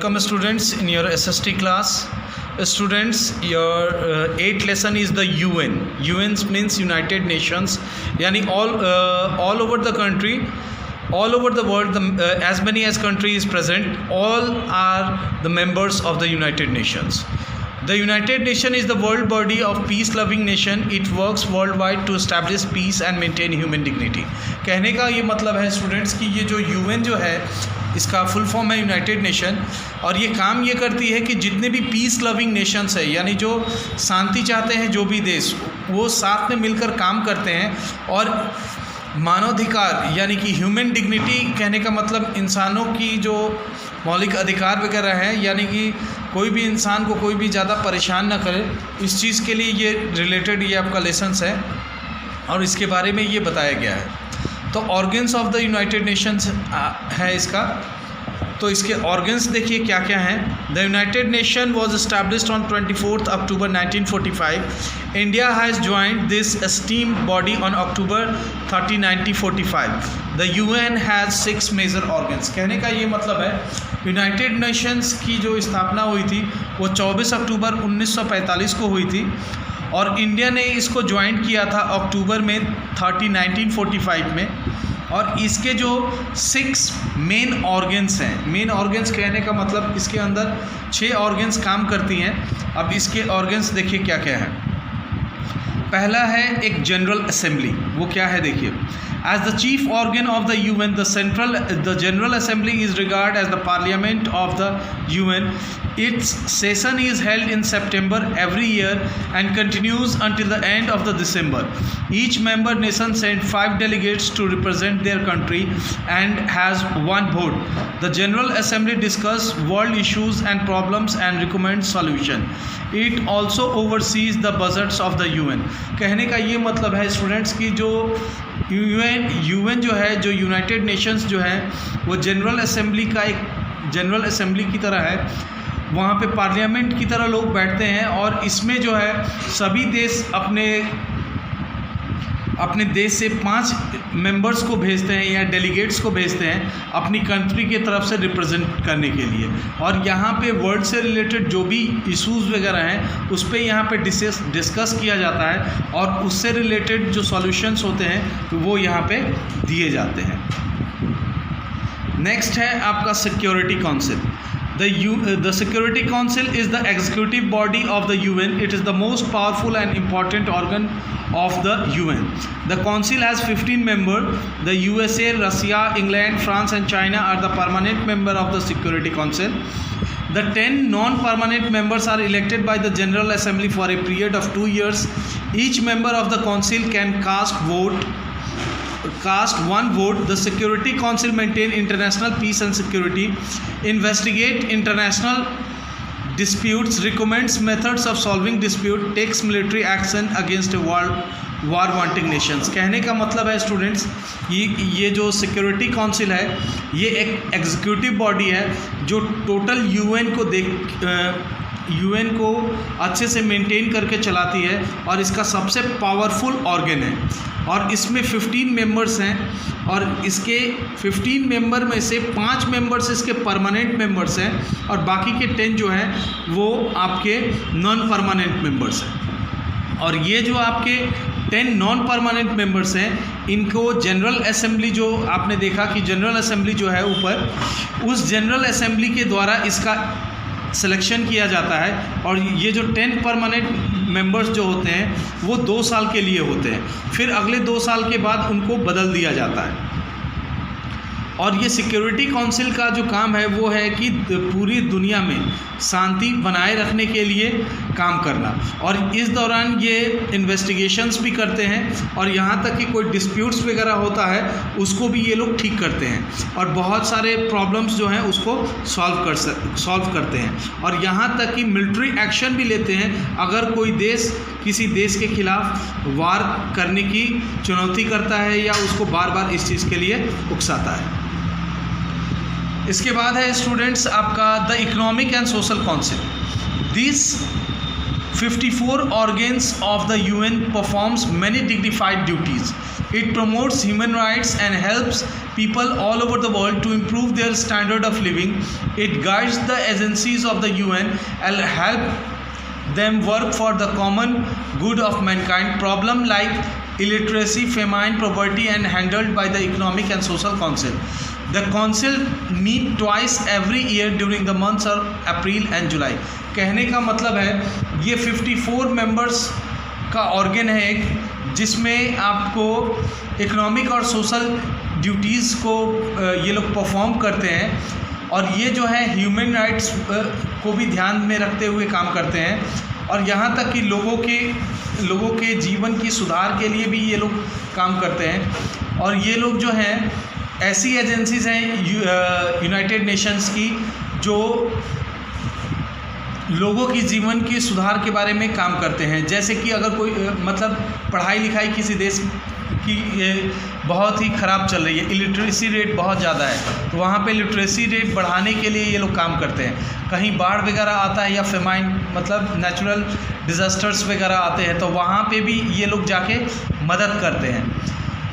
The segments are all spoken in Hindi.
Welcome students in your SST class. Students, your 8th lesson is the UN. UN means United Nations. Yani all over the country, all over the world, as many as countries present, all are the members of the United Nations. The United Nations is the world body of peace-loving nation. It works worldwide to establish peace and maintain human dignity. कहने का ये मतलब है स्टूडेंट्स कि ये जो UN जो है इसका फुल फॉर्म है यूनाइटेड नेशन, और ये काम ये करती है कि जितने भी पीस लविंग नेशंस है, यानी जो शांति चाहते हैं जो भी देश, वो साथ में मिलकर काम करते हैं और मानवाधिकार यानी कि ह्यूमन डिग्निटी कहने का मतलब इंसानों की जो मौलिक अधिकार वगैरह हैं, यानी कि कोई भी इंसान को कोई भी ज़्यादा परेशान ना करे, इस चीज़ के लिए ये रिलेटेड ये आपका लेसन्स है और इसके बारे में ये बताया गया है। तो organs of the United Nations है इसका, तो इसके ऑर्गन्स देखिए क्या क्या हैं। The United Nation was established on 24 October 1945। India has joined this esteemed body on October 30, 1945। The UN has 6 major organs. कहने का ये मतलब है यूनाइटेड नेशंस की जो स्थापना हुई थी वो 24 अक्टूबर 1945 को हुई थी और इंडिया ने इसको ज्वाइन किया था अक्टूबर में 30, 1945 में। और इसके जो 6 मेन ऑर्गन्स हैं, मेन ऑर्गन्स कहने का मतलब इसके अंदर 6 ऑर्गन्स काम करती हैं। अब इसके ऑर्गन्स देखिए क्या क्या है। पहला है एक जनरल असेंबली। वो क्या है देखिए। As the chief organ of the UN, the General Assembly is regarded as the Parliament of the UN. Its session is held in September every year and continues until the end of the December. Each member nation sends 5 delegates to represent their country and has 1 vote. The General Assembly discusses world issues and problems and recommends solution. It also oversees the budgets of the UN. कहने का ये मतलब है स्टूडेंट्स की जो यूएन जो है, जो यूनाइटेड नेशंस जो है, वो जनरल असेंबली का एक जनरल असेंबली की तरह है। वहाँ पे पार्लियामेंट की तरह लोग बैठते हैं और इसमें जो है सभी देश अपने देश से 5 मेंबर्स को भेजते हैं या डेलीगेट्स को भेजते हैं अपनी कंट्री की तरफ से रिप्रेजेंट करने के लिए। और यहाँ पे वर्ल्ड से रिलेटेड जो भी इश्यूज़ वगैरह हैं उस पर यहाँ पे डिस्कस किया जाता है और उससे रिलेटेड जो सॉल्यूशंस होते हैं तो वो यहाँ पे दिए जाते हैं। नेक्स्ट है आपका security council. The Security Council is the executive body of the UN. It is the most powerful and important organ of the UN. The council has 15 members. The USA, Russia, England, France and China are the permanent member of the Security Council. The 10 non-permanent members are elected by the General Assembly for a period of 2 years. Each member of the council can cast 1 vote. The Security Council maintain international peace and security, investigate international disputes, recommends methods of solving dispute, takes military action against a war wanting nations। कहने का मतलब है स्टूडेंट्स ये जो सिक्योरिटी काउंसिल है ये एक एग्जीक्यूटिव बॉडी है जो टोटल यूएन को अच्छे से मेंटेन करके चलाती है और इसका सबसे पावरफुल ऑर्गन है। और इसमें 15 मेंबर्स हैं और इसके 15 मेंबर में से 5 मेंबर्स इसके परमानेंट मेंबर्स हैं और बाकी के 10 जो हैं वो आपके नॉन परमानेंट मेंबर्स हैं। और ये जो आपके 10 नॉन परमानेंट मेंबर्स हैं इनको जनरल असेंबली, जो आपने देखा कि जनरल असेंबली जो है ऊपर, उस जनरल असेंबली के द्वारा इसका सिलेक्शन किया जाता है। और ये जो 10 परमानेंट मेंबर्स जो होते हैं वो 2 साल के लिए होते हैं, फिर अगले 2 साल के बाद उनको बदल दिया जाता है। और ये सिक्योरिटी काउंसिल का जो काम है वो है कि पूरी दुनिया में शांति बनाए रखने के लिए काम करना, और इस दौरान ये इन्वेस्टिगेशंस भी करते हैं और यहाँ तक कि कोई डिस्प्यूट्स वगैरह होता है उसको भी ये लोग ठीक करते हैं और बहुत सारे प्रॉब्लम्स जो हैं उसको सॉल्व करते हैं। और यहाँ तक कि मिलिट्री एक्शन भी लेते हैं अगर कोई देश किसी देश के खिलाफ वार करने की चुनौती करता है या उसको बार बार इस चीज़ के लिए उकसाता है। इसके बाद है स्टूडेंट्स आपका the economic and social council. This 54 organs of the UN performs many dignified duties. It promotes human rights and helps people all over the world to improve their standard of living. It guides the agencies of the UN and help them work for the common good of mankind. Problem like illiteracy, famine, poverty and handled by the Economic and Social Council. The council meet twice every year during the months of April and July. कहने का मतलब है ये 54 मेंबर्स का ऑर्गन है एक, जिसमें आपको इकोनॉमिक और सोशल ड्यूटीज़ को ये लोग परफॉर्म करते हैं, और ये जो है ह्यूमन राइट्स को भी ध्यान में रखते हुए काम करते हैं, और यहाँ तक कि लोगों के जीवन की सुधार के लिए भी ये लोग काम करते हैं। और ये लोग जो हैं ऐसी एजेंसीज हैं यूनाइटेड नेशंस की जो लोगों की जीवन की सुधार के बारे में काम करते हैं। जैसे कि अगर कोई मतलब पढ़ाई लिखाई किसी देश की बहुत ही ख़राब चल रही है, इलिटरेसी रेट बहुत ज़्यादा है, तो वहाँ पे लिटरेसी रेट बढ़ाने के लिए ये लोग काम करते हैं। कहीं बाढ़ वगैरह आता है या फेमाइन मतलब नेचुरल डिज़ास्टर्स वगैरह आते हैं, तो वहाँ पे भी ये लोग जाके मदद करते हैं।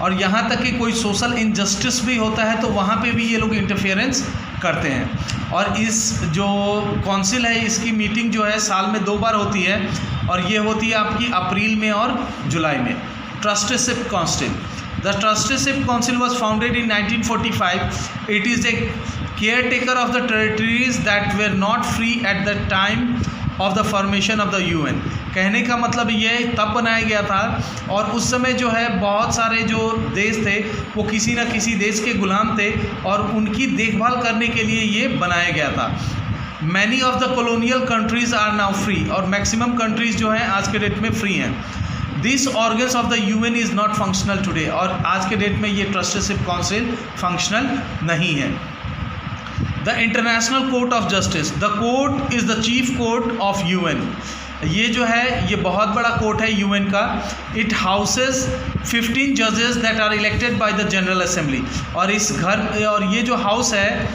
और यहाँ तक कि कोई सोशल इनजस्टिस भी होता है तो वहाँ पे भी ये लोग इंटरफेरेंस करते हैं। और इस जो काउंसिल है इसकी मीटिंग जो है साल में 2 बार होती है, और ये होती है आपकी अप्रैल में और जुलाई में। Trusteeship council, the trusteeship council was founded in 1945. It is a care taker of the territories that were not free at the time of the formation of the UN. कहने का मतलब ये तब बनाया गया था, और उस समय जो है बहुत सारे जो देश थे वो किसी न किसी देश के गुलाम थे, और उनकी देखभाल करने के लिए ये बनाया गया था। Many of the colonial countries are now free, और मैक्सिमम कंट्रीज़ जो हैं आज के डेट में फ्री हैं। This organs of the UN is not functional today, और आज के डेट में ये ट्रस्टीशिप काउंसिल फंक्शनल नहीं है। The international court of justice, the court is the chief court of UN. ये जो है ये बहुत बड़ा कोर्ट है UN का। इट हाउसेस 15 जजेस that are elected by the general assembly, और ये जो हाउस है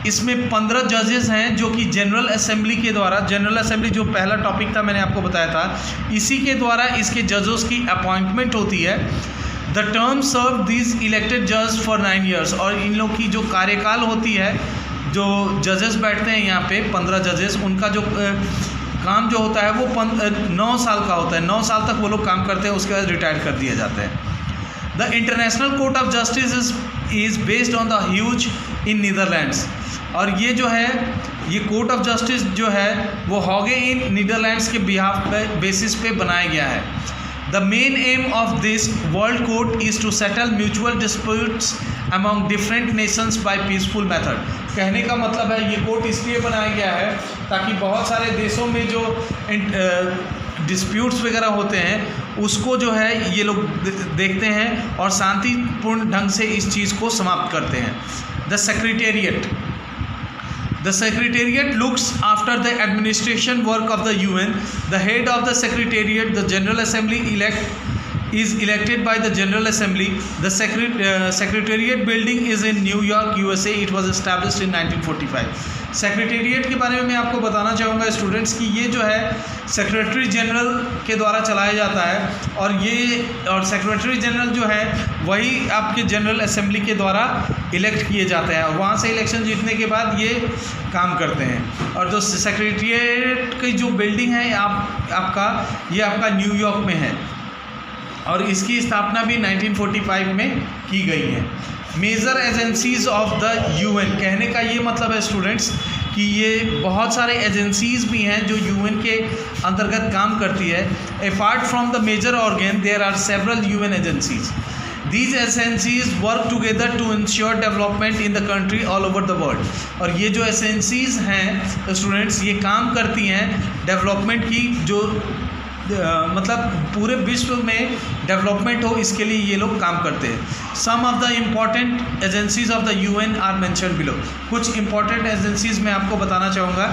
इसमें 15 जजेस हैं जो कि जनरल असेंबली के द्वारा, जनरल असेंबली जो पहला टॉपिक था मैंने आपको बताया था, इसी के द्वारा इसके जजेस की अपॉइंटमेंट होती है। The term serve this elected जज फॉर 9 years, और इन लोग की जो कार्यकाल होती है, जो जजेस बैठते हैं यहाँ पे 15 जजेस, उनका जो काम जो होता है वो 9 साल का होता है। 9 साल तक वो लोग काम करते हैं, उसके बाद रिटायर कर दिए जाते हैं। The international court of justice is based on the huge in Netherlands, और ये जो है ये कोर्ट ऑफ जस्टिस जो है वो हॉगे इन नीदरलैंड्स के बेसिस पे बनाया गया है। The main aim of this world court is to settle mutual disputes among different nations by peaceful method. कहने का मतलब है ये कोर्ट इसलिए बनाया गया है ताकि बहुत सारे देशों में जो डिस्प्यूट्स वगैरह होते हैं उसको जो है ये लोग देखते हैं और शांतिपूर्ण ढंग से इस चीज़ को समाप्त करते हैं. The Secretariat looks after the administration work of the UN. The head of the Secretariat, the General Assembly is elected by the General Assembly. The Secretariat building is in New York, USA. It was established in 1945. Secretariat के बारे में मैं आपको बताना चाहूँगा स्टूडेंट्स कि ये जो है सेक्रेटरी जनरल के द्वारा चलाया जाता है और सेक्रेटरी जनरल जो है वही आपके जनरल असेंबली के द्वारा इलेक्ट किए जाते हैं और वहाँ से इलेक्शन जीतने के बाद ये काम करते हैं. और जो सेक्रेटेरिएट की जो बिल्डिंग है ये आपका न्यूयॉर्क में है और इसकी स्थापना भी 1945 में की गई है. Major agencies of the UN, कहने का ये मतलब है स्टूडेंट्स कि ये बहुत सारे एजेंसीज भी हैं जो यूएन के अंतर्गत काम करती है. Apart from the major organ there are several UN agencies. These agencies work together to ensure development in the country all over the world. और ये जो एजेंसीज हैं स्टूडेंट्स ये काम करती हैं डेवलपमेंट की जो मतलब पूरे विश्व में डेवलपमेंट हो इसके लिए ये लोग काम करते हैं. Some of the important agencies of the UN are mention below. कुछ इम्पॉर्टेंट एजेंसीज मैं आपको बताना चाहूँगा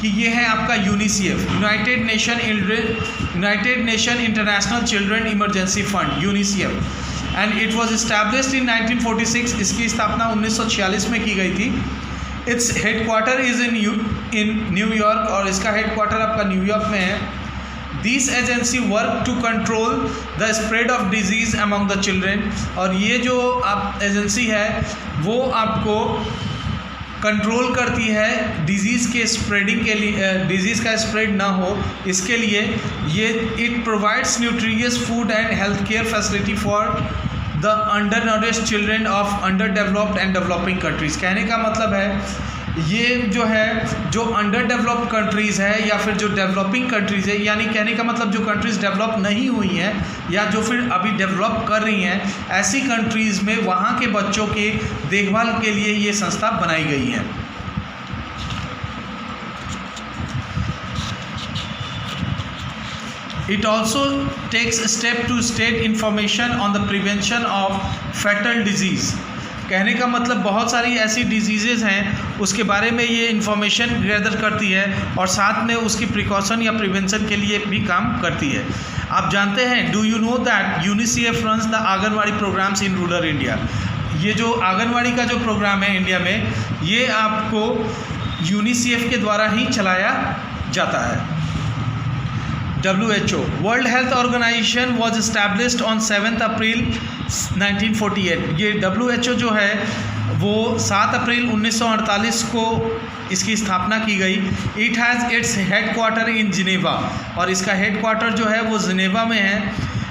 कि ये है आपका UNICEF, United Nation International Children Emergency Fund, UNICEF, and it was established in 1946. इसकी स्थापना 1946 में की गई थी. Its headquarter is in New York, और इसका हेडक्वार्टर आपका न्यूयॉर्क में है। This agency work to control the spread of disease among the children, और ये जो आप एजेंसी है वो आपको कंट्रोल करती है डिजीज़ के स्प्रेडिंग के लिए, डिजीज़ का स्प्रेड ना हो इसके लिए। ये it provides nutritious food and health care facility for the undernourished children of underdeveloped and developing countries. कहने का मतलब है ये जो है जो अंडर डेवलप्ड कंट्रीज़ है या फिर जो डेवलपिंग कंट्रीज़ है, यानी कहने का मतलब जो कंट्रीज़ डेवलप नहीं हुई हैं या जो फिर अभी डेवलप कर रही हैं, ऐसी कंट्रीज़ में वहाँ के बच्चों के देखभाल के लिए ये संस्था बनाई गई है। It also takes a step to state information on the prevention of fatal disease। कहने का मतलब बहुत सारी ऐसी डिजीज़ेज़ हैं उसके बारे में ये इंफॉर्मेशन गैदर करती है और साथ में उसकी प्रिकॉशन या प्रिवेंशन के लिए भी काम करती है। आप जानते हैं, do you know that UNICEF runs the anganwadi programmes in rural India. ये जो आंगनवाड़ी का जो प्रोग्राम है इंडिया में, ये आपको यूनिसेफ के द्वारा ही चलाया जाता है। WHO world health organisation was established on 7 April 1948। ये WHO जो है वो 7 अप्रैल 1948 को इसकी स्थापना की गई। It has its headquarter in Geneva, और इसका हेडक्वार्टर जो है वो जिनेवा में है।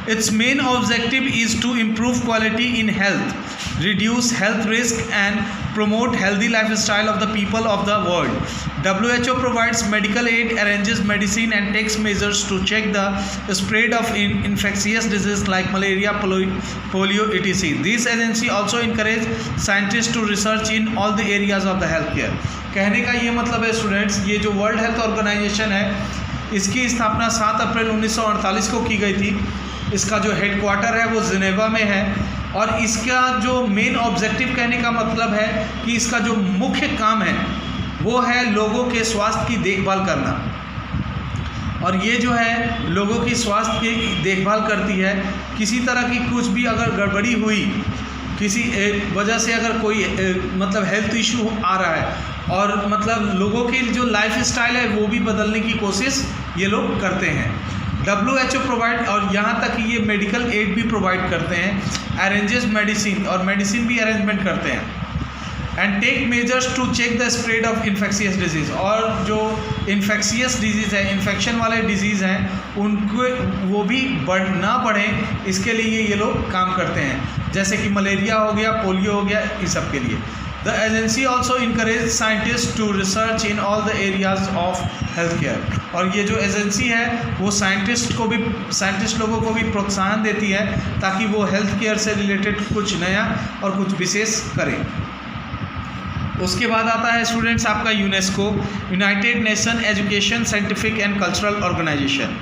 Its main objective is to improve quality in health, reduce health risk and promote healthy lifestyle of the people of the world. WHO provides medical aid, arranges medicine and takes measures to check the spread of infectious diseases like malaria, polio, etc. This agency also encourages scientists to research in all the areas of the healthcare। कहने का ये मतलब है स्टूडेंट्स, ये जो वर्ल्ड हेल्थ ऑर्गेनाइजेशन है इसकी स्थापना 7 अप्रैल 1948 को की गई थी। इसका जो हेडक्वार्टर है वो जिनेवा में है, और इसका जो मेन ऑब्जेक्टिव कहने का मतलब है कि इसका जो मुख्य काम है वो है लोगों के स्वास्थ्य की देखभाल करना। और ये जो है लोगों की स्वास्थ्य की देखभाल करती है। किसी तरह की कुछ भी अगर गड़बड़ी हुई, किसी वजह से अगर कोई मतलब हेल्थ इशू आ रहा है और मतलब लोगों की जो लाइफ स्टाइल है वो भी बदलने की कोशिश ये लोग करते हैं। WHO प्रोवाइड, और यहाँ तक कि ये मेडिकल एड भी प्रोवाइड करते हैं, अरेंजेस मेडिसिन, और मेडिसिन भी अरेंजमेंट करते हैं। And take measures to check the spread of infectious disease, और जो इन्फेक्शियस डिजीज़ है, इन्फेक्शन वाले डिजीज़ हैं, उनको वो भी ना बढ़ें इसके लिए ये लोग काम करते हैं, जैसे कि मलेरिया हो गया, पोलियो हो गया, इस सब के लिए। The agency also encourages scientists to research in all the areas of healthcare। और ये जो एजेंसी है वो साइंटिस्ट लोगों को भी प्रोत्साहन देती है ताकि वो हेल्थ केयर से रिलेटेड कुछ नया और कुछ विशेष करें। उसके बाद आता है स्टूडेंट्स आपका UNESCO, United Nation education scientific and cultural organisation,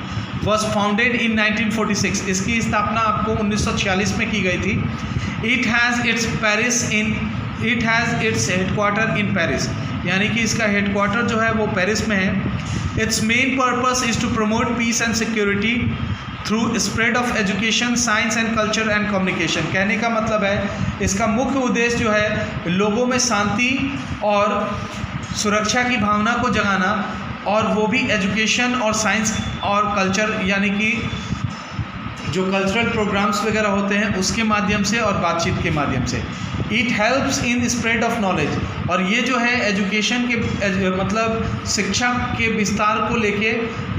was founded in 1946। इसकी स्थापना आपको 1946 में की गई थी। It has its headquarter in Paris, यानी कि इसका हेडक्वार्टर जो है वो पेरिस में है। Its main purpose is to promote peace and security through spread of education, science and culture and communication. कहने का मतलब है इसका मुख्य उद्देश्य जो है लोगों में शांति और सुरक्षा की भावना को जगाना, और वो भी एजुकेशन और साइंस और कल्चर, यानी कि जो कल्चरल प्रोग्राम्स वगैरह होते हैं उसके माध्यम से और बातचीत के माध्यम से। It helps in spread of knowledge, और ये जो है एजुकेशन के मतलब शिक्षा के विस्तार को लेके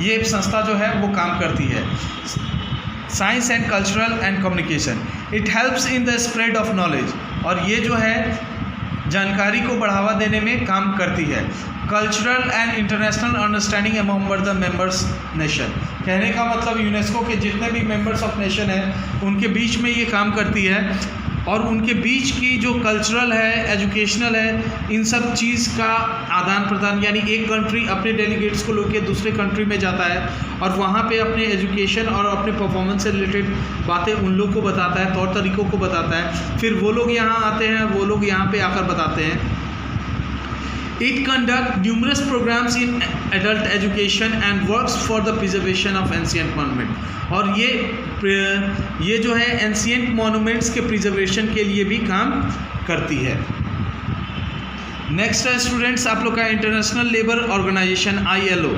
ये संस्था जो है वो काम करती है। Science and cultural and communication, it helps in the spread of knowledge, और ये जो है जानकारी को बढ़ावा देने में काम करती है। Cultural and international understanding among the members nation, कहने का मतलब यूनेस्को के जितने भी मेंबर्स ऑफ नेशन हैं उनके बीच में ये काम करती है, और उनके बीच की जो कल्चरल है, एजुकेशनल है, इन सब चीज़ का आदान प्रदान, यानी एक कंट्री अपने डेलीगेट्स को लेकर दूसरे कंट्री में जाता है और वहाँ पे अपने एजुकेशन और अपने परफॉर्मेंस से रिलेटेड बातें उन लोग को बताता है, तौर तरीक़ों को बताता है, फिर वो लोग यहाँ आते हैं, वो लोग यहाँ पे आकर बताते हैं। It conducts numerous programs in adult education and works for the preservation of ancient monument। और ये जो है एंशियंट मोनूमेंट्स के प्रिजर्वेशन के लिए भी काम करती है। नेक्स्ट है स्टूडेंट्स आप लोग का international labour organisation ILO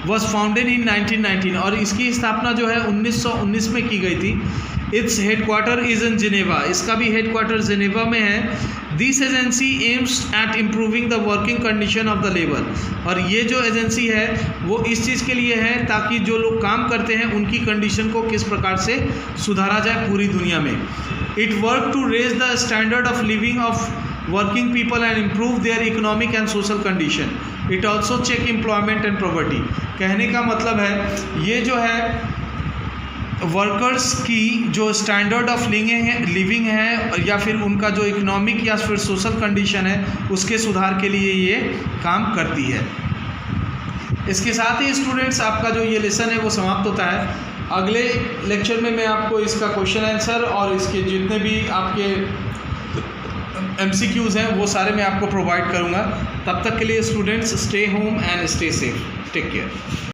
was founded in 1919 और इसकी स्थापना जो है 1919 में की गई थी। Its headquarter is in Geneva, इसका भी हेडक्वार्टर जिनेवा में है। This agency aims at improving the working condition of the labour, और ये जो एजेंसी है वो इस चीज़ के लिए है ताकि जो लोग काम करते हैं उनकी कंडीशन को किस प्रकार से सुधारा जाए पूरी दुनिया में। It work to raise the standard of living of working people and improve their economic and social condition. It also check employment and poverty. कहने का मतलब है ये जो है वर्कर्स की जो स्टैंडर्ड ऑफ लिविंग है या फिर उनका जो इकोनॉमिक या फिर सोशल कंडीशन है उसके सुधार के लिए ये काम करती है। इसके साथ ही स्टूडेंट्स आपका जो ये लेसन है वो समाप्त होता है। अगले लेक्चर में मैं आपको इसका क्वेश्चन आंसर और इसके जितने भी आपके MCQs हैं वो सारे मैं आपको प्रोवाइड करूँगा। तब तक के लिए students stay home and stay safe, take care.